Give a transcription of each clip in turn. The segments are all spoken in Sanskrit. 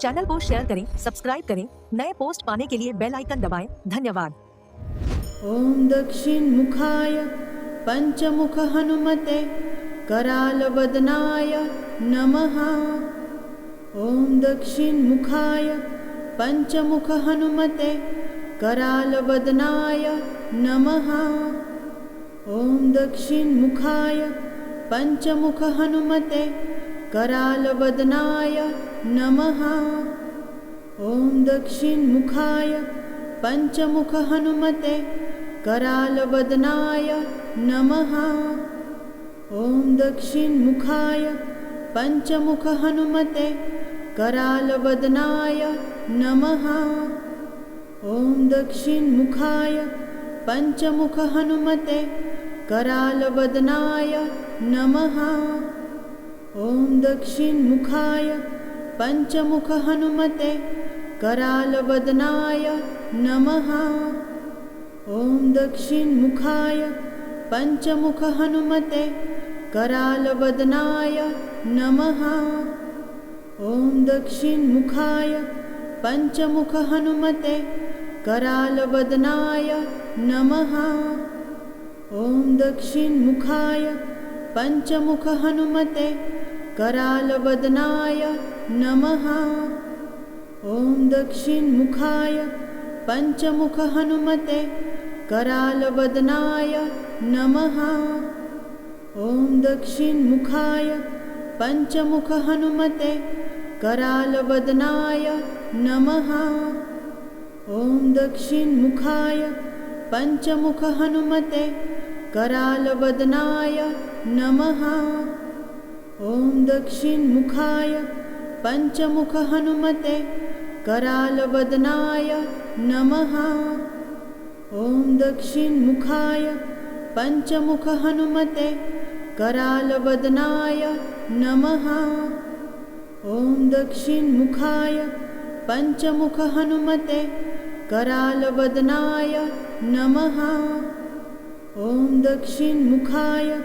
चैनल को शेयर करें, सब्सक्राइब करें, नए पोस्ट पाने के लिए बेल आइकन दबाएं। धन्यवाद। ओम दक्षिण मुखाय पंचमुख हनुमते करालवदनाय नमः। ओम दक्षिण मुखाय पंचमुख हनुमते करालवदनाय नमः। ओम दक्षिण मुखाय पंचमुख हनुमते करालवदनाय नमः। ओम दक्षिण मुखाय पंचमुख हनुमते करालवदनाय नमः। ओम दक्षिण मुखाय पंचमुख हनुमते करालवदनाय नमः। ओम दक्षिण मुखाय पंचमुख हनुमते करालवदनाय नमः। ओम दक्षिण मुखाय पंचमुख हनुमते करालवदनाय नमः। ओम दक्षिण मुखाय पंचमुख हनुमते करालवदनाय नमः। ओम दक्षिण मुखाय पंचमुख हनुमते करालवदनाय नमः। ओम दक्षिण मुखाय पंचमुख हनुमते करालवदनाय नमः। ओम दक्षिण मुखाय पंचमुख हनुमते करालवदनाय नमः। ओम दक्षिण मुखाय पंचमुख हनुमते करालवदनाय नमः। ओम दक्षिण मुखाय पंचमुख हनुमते करालवदनाय नमः। ओम दक्षिण मुखाय पंचमुख हनुमते करालवदनाय नमः। ओम दक्षिण मुखाय पंचमुख हनुमते करालवदनाय नमः। ओम दक्षिण मुखाय पंचमुख हनुमते करालवदनाय नमः। ओम दक्षिण मुखाय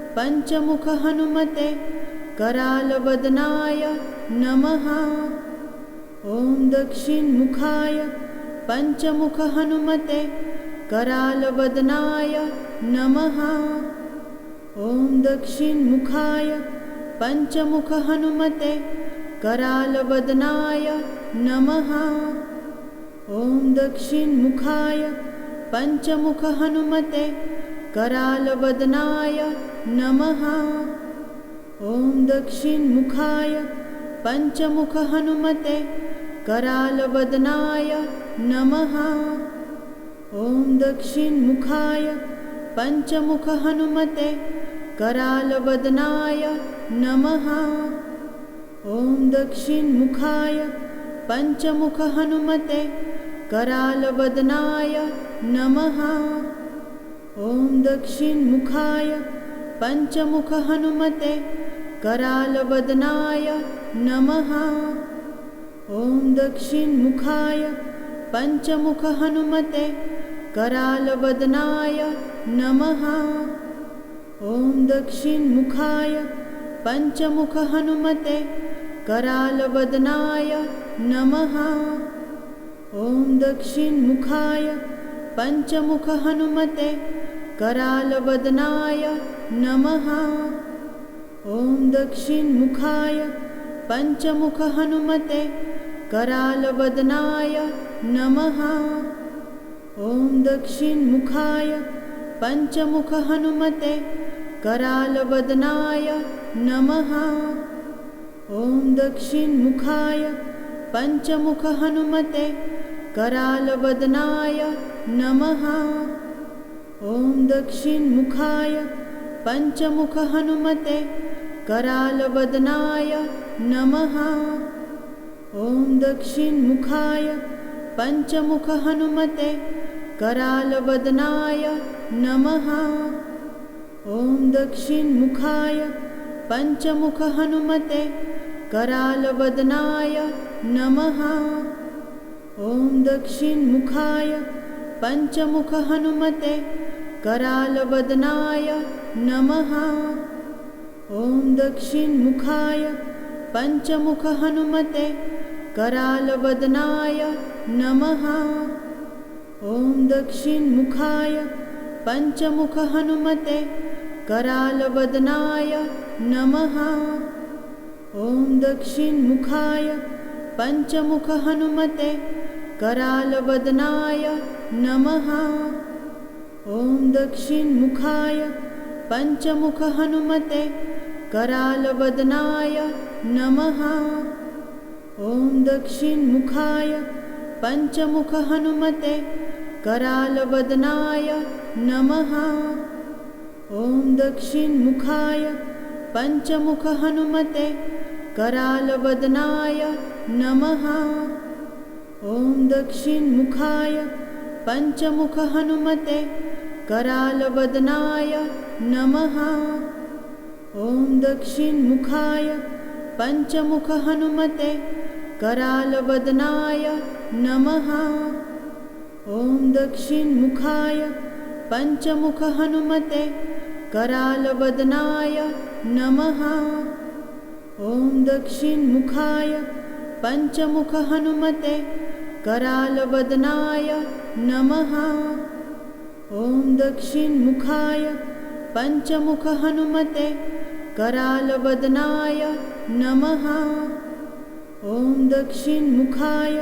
पंचमुख हनुमते करालवदनाय नमः। ओम दक्षिण मुखाय पंचमुख हनुमते करालवदनाय नमः। ओम दक्षिण मुखाय पंचमुख हनुमते करालवदनाय नमः। ओम दक्षिण मुखाय पंचमुख हनुमते करालवदनाय नमः। ओम दक्षिण मुखाय पंचमुख हनुमते करालवदनाय नमः। ओम दक्षिण मुखाय पंचमुख हनुमते करालवदनाय नमः। ओम दक्षिण मुखाय पंचमुख हनुमते करालवदनाय नमः। ओम दक्षिण मुखाय पंचमुख हनुमते करालवदनाय नमः। ओम दक्षिण मुखाय पंचमुख हनुमते करालवदनाय नमः। ओम दक्षिण मुखाय पंचमुख हनुमते करालवदनाय नमः। ओम दक्षिण मुखाय पंचमुख हनुमते करालवदनाय नमः। ओम दक्षिण मुखाय पंचमुख हनुमते करालवदनाय नमः। ओम दक्षिण मुखाय पंचमुख हनुमते करालवदनाय नमः। ओम दक्षिण मुखाय पंचमुख हनुमते करालवदनाय नमः। ओम दक्षिण मुखाय पंचमुख हनुमते करालवदनाय नमः। ओम दक्षिण मुखाय पंचमुख हनुमते करालवदनाय नमः। ओम दक्षिण मुखाय पंचमुख हनुमते करालवदनाय नमः। ओम दक्षिण मुखाय पंचमुख हनुमते करालवदनाय नमः। ओम दक्षिण मुखाय पंचमुख हनुमते करालवदनाय नमः। ॐ दक्षिणमुखाय पञ्चमुखहनुमते करालवदनाय नमः। ॐ दक्षिणमुखाय पञ्चमुखहनुमते करालवदनाय नमः। ॐ दक्षिणमुखाय पञ्चमुखहनुमते करालवदनाय नमः। ॐ दक्षिणमुखाय पञ्चमुखहनुमते करालवदनाय नमः। ॐ दक्षिणमुखाय पञ्चमुखहनुमते करालवदनाय नमः। ॐ दक्षिणमुखाय पञ्चमुखहनुमते करालवदनाय नमः। ॐ दक्षिणमुखाय पञ्चमुखहनुमते करालवदनाय नमः। ॐ दक्षिणमुखाय पञ्चमुखहनुमते करालवदनाय नमः। ॐ दक्षिणमुखाय पञ्चमुखहनुमते करालवदनाय नमः। ॐ दक्षिणमुखाय पञ्चमुखहनुमते करालवदनाय नमः। ॐ दक्षिणमुखाय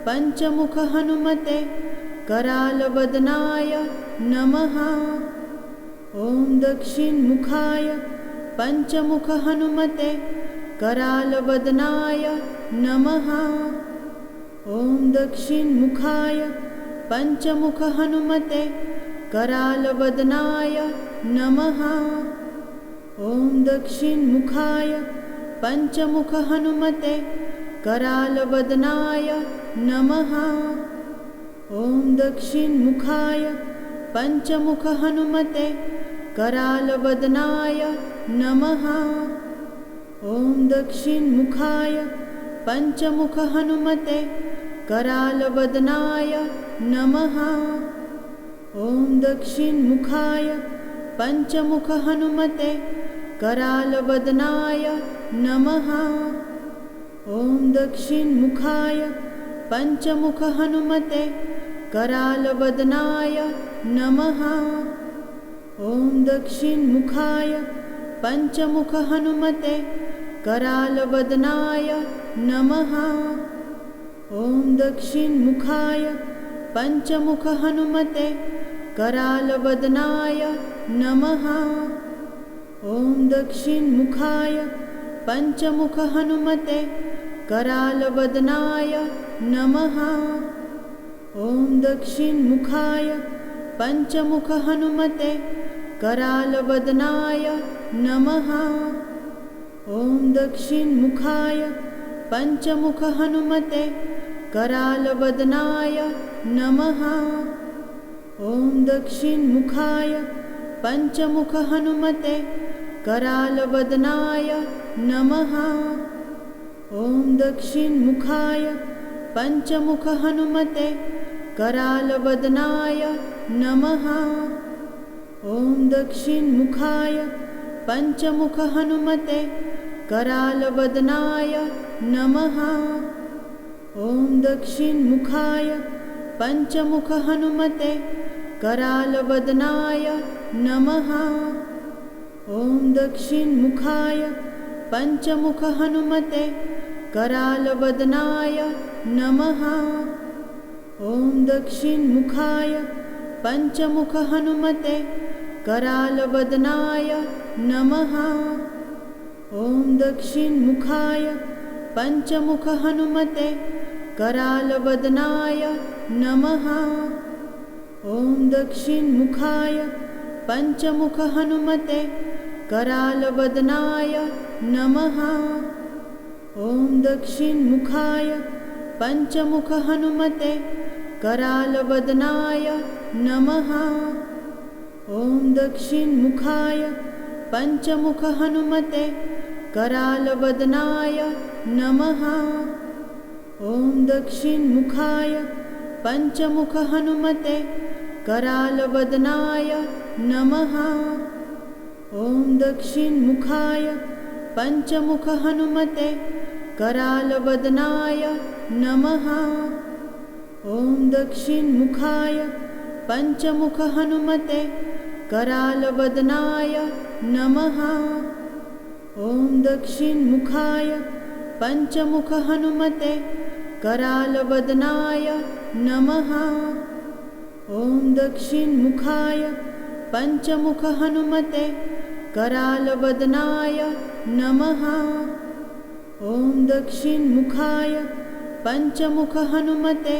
पञ्चमुखहनुमते करालवदनाय नमः। ॐ दक्षिणमुखाय पञ्चमुखहनुमते करालवदनाय नमः। ॐ दक्षिणमुखाय पञ्चमुखहनुमते करालवदनाय नमः। ॐ दक्षिणमुखाय पञ्चमुखहनुमते करालवदनाय नमः। ॐ दक्षिणमुखाय पञ्चमुखहनुमते करालवदनाय नमः। ॐ दक्षिणमुखाय पञ्चमुखहनुमते करालवदनाय नमः। ॐ दक्षिणमुखाय पञ्चमुखहनुमते करालवदनाय नमः। ॐ दक्षिणमुखाय पञ्चमुखहनुमते करालवदनाय नमः। ॐ दक्षिणमुखाय पञ्चमुखहनुमते करालवदनाय नमः। ॐ दक्षिणमुखाय पञ्चमुखहनुमते करालवदनाय नमः। ॐ दक्षिणमुखाय पञ्चमुखहनुमते करालवदनाय नमः। ॐ दक्षिणमुखाय पञ्चमुखहनुमते करालवदनाय नमः। ॐ दक्षिणमुखाय पञ्चमुखहनुमते करालवदनाय नमः। ॐ दक्षिणमुखाय पञ्चमुखहनुमते करालवदनाय नमः। ॐ दक्षिणमुखाय पञ्चमुखहनुमते करालवदनाय नमः। ॐ दक्षिणमुखाय पञ्चमुखहनुमते करालवदनाय नमः। ॐ दक्षिणमुखाय पञ्चमुखहनुमते करालवदनाय नमः। ॐ दक्षिणमुखाय पञ्चमुखहनुमते करालवदनाय नमः। ॐ दक्षिणमुखाय पञ्चमुखहनुमते करालवदनाय नमः। ॐ दक्षिणमुखाय पञ्चमुखहनुमते करालवदनाय नमः। ॐ दक्षिणमुखाय पञ्चमुखहनुमते करालवदनाय नमः। ॐ दक्षिणमुखाय पञ्चमुखहनुमते करालवदनाय नमः। ॐ दक्षिणमुखाय पञ्चमुखहनुमते करालवदनाय नमः। ॐ दक्षिणमुखाय पञ्चमुखहनुमते करालवदनाय नमः। ॐ दक्षिणमुखाय पञ्चमुखहनुमते करालवदनाय नमः। ॐ दक्षिणमुखाय पञ्चमुखहनुमते करालवदनाय नमः। ॐ दक्षिणमुखाय पञ्चमुखहनुमते करालवदनाय नमः। ॐ दक्षिणमुखाय पञ्चमुखहनुमते करालवदनाय नमः। ॐ दक्षिणमुखाय पञ्चमुखहनुमते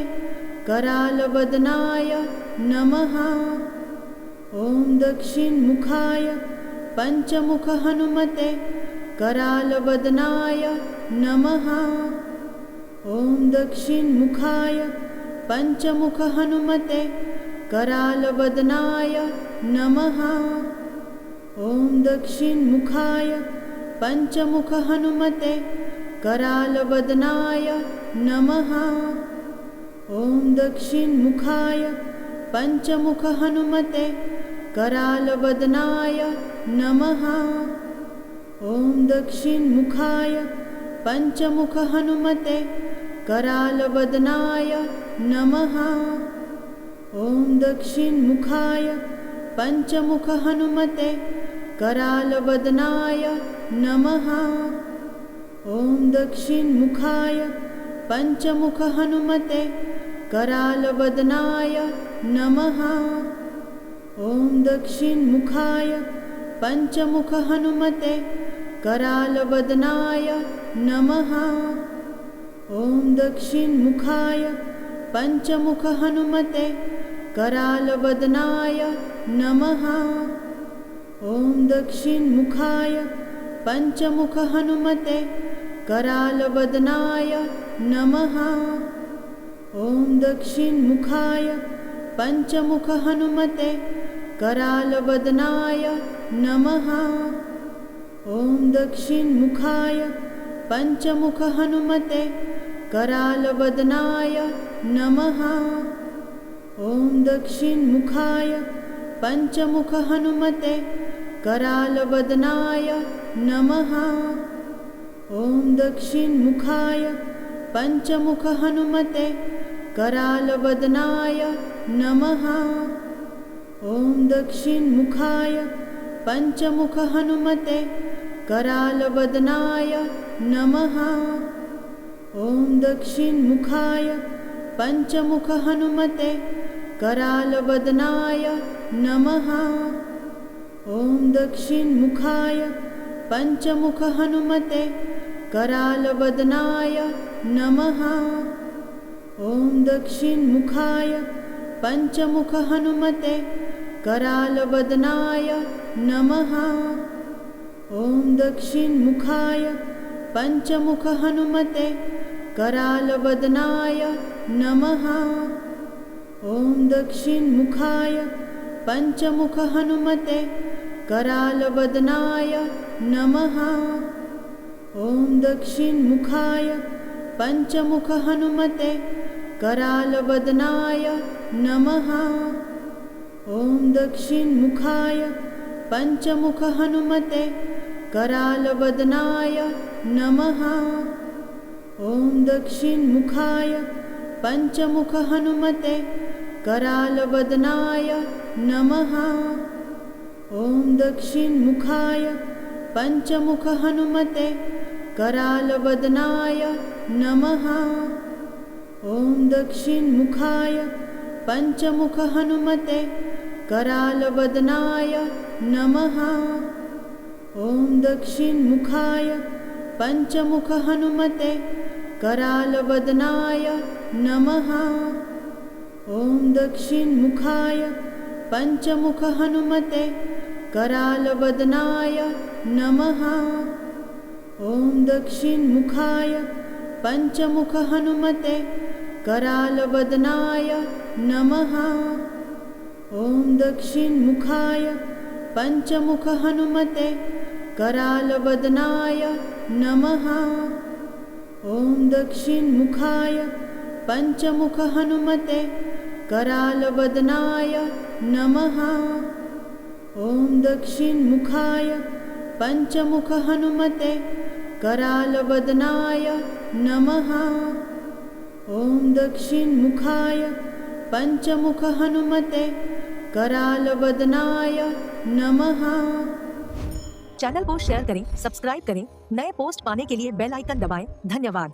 करालवदनाय नमः। ॐ दक्षिणमुखाय पञ्चमुखहनुमते करालवदनाय नमः। ॐ दक्षिणमुखाय पञ्चमुखहनुमते करालवदनाय नमः। ॐ दक्षिणमुखाय पञ्चमुखहनुमते करालवदनाय नमः। ॐ दक्षिणमुखाय पञ्चमुखहनुमते करालवदनाय नमः। ॐ दक्षिणमुखाय पञ्चमुखहनुमते करालवदनाय नमः। ॐ दक्षिणमुखाय पञ्चमुखहनुमते करालवदनाय नमः। ॐ दक्षिणमुखाय पञ्चमुखहनुमते करालवदनाय नमः। ॐ दक्षिणमुखाय पञ्चमुखहनुमते करालवदनाय नमः। ॐ दक्षिणमुखाय पञ्चमुखहनुमते करालवदनाय नमः। ॐ दक्षिणमुखाय पञ्चमुखहनुमते करालवदनाय नमः। ॐ दक्षिणमुखाय पञ्चमुखहनुमते करालवदनाय नमः। ॐ दक्षिणमुखाय पञ्चमुखहनुमते करालवदनाय नमः। ॐ दक्षिणमुखाय पञ्चमुखहनुमते करालवदनाय नमः। ॐ दक्षिणमुखाय पञ्चमुखहनुमते करालवदनाय नमः। ॐ दक्षिणमुखाय पञ्चमुखहनुमते करालवदनाय नमः। ॐ दक्षिणमुखाय पञ्चमुखहनुमते करालवदनाय नमः। ॐ दक्षिणमुखाय पञ्चमुखहनुमते करालवदनाय नमः। ॐ दक्षिणमुखाय पञ्चमुखहनुमते करालवदनाय नमः। ॐ दक्षिणमुखाय पञ्चमुखहनुमते करालवदनाय नमः। ॐ दक्षिणमुखाय पञ्चमुखहनुमते करालवदनाय नमः। ॐ दक्षिणमुखाय पञ्चमुखहनुमते करालवदनाय नमः। ॐ दक्षिणमुखाय पञ्चमुखहनुमते करालवदनाय नमः। ॐ दक्षिणमुखाय पञ्चमुखहनुमते करालवदनाय नमः। ॐ दक्षिणमुखाय पञ्चमुखहनुमते करालवदनाय नमः। ॐ दक्षिणमुखाय पञ्चमुखहनुमते करालवदनाय नमः। ॐ दक्षिणमुखाय पञ्चमुखहनुमते करालवदनाय नमः। ॐ दक्षिणमुखाय पञ्चमुखहनुमते करालवदनाय नमः। ॐ दक्षिणमुखाय पञ्चमुखहनुमते करालवदनाय नमः। ॐ दक्षिणमुखाय पञ्चमुखहनुमते करालवदनाय नमः। ॐ दक्षिणमुखाय पञ्चमुखहनुमते करालवदनाय नमः। ॐ दक्षिणमुखाय पञ्चमुखहनुमते करालवदनाय नमः। ॐ दक्षिणमुखाय पंचमुखहनुमते करालवदनाय नमः। चैनल को शेयर करें, सब्सक्राइब करें, नए पोस्ट पाने के लिए बेल आइकन दबाएं। धन्यवाद।